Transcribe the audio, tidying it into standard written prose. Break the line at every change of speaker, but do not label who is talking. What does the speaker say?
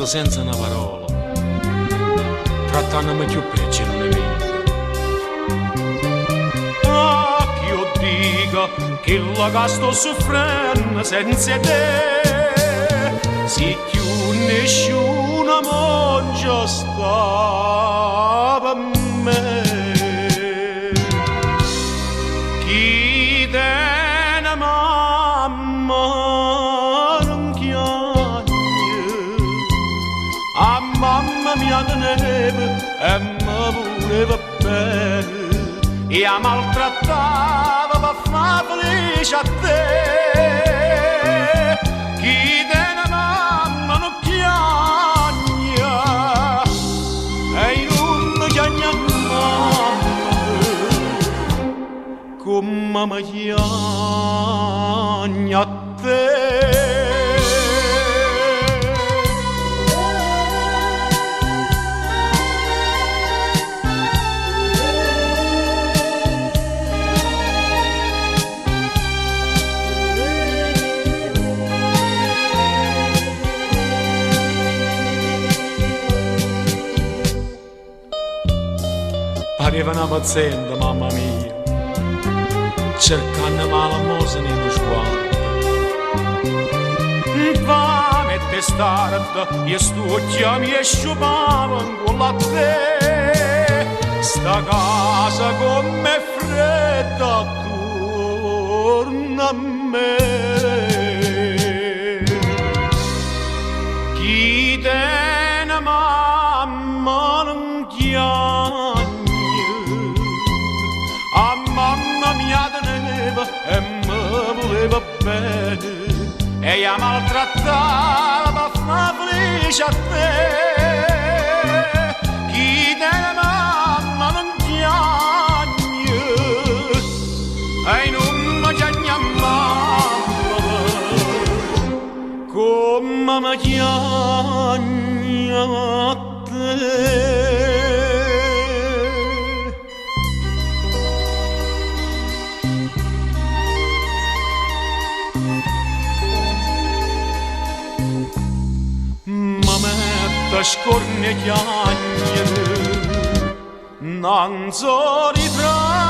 senza una parola, trattandomi più peggio non è mica. Ah, che io dica che la sto soffrendo senza te, se più nessuno mangia sta per me. Chi tiene mamma non chiagna, a mamma mia teneva e mi voleva bene, e a maltrattava per far felice a te. Chi tiene mamma non chiagna, e non mi chiagna mamma come mi chiagna a te. Pareva una paziente, mamma mia, cercando male mosa nello sguardo. Fame e testarda, e sto occhia mi asciugavano con la te. Sta casa come fredda torna a me. Chi tiene mamma non chiama, a mamma mia teneva e mi voleva bene, e io maltrattava per far felice a te. Chi tiene mamma non chiagna, e non mi chiagna mamma come mi chiagna a te. Mametta scorne chiagne, non so ritrarre.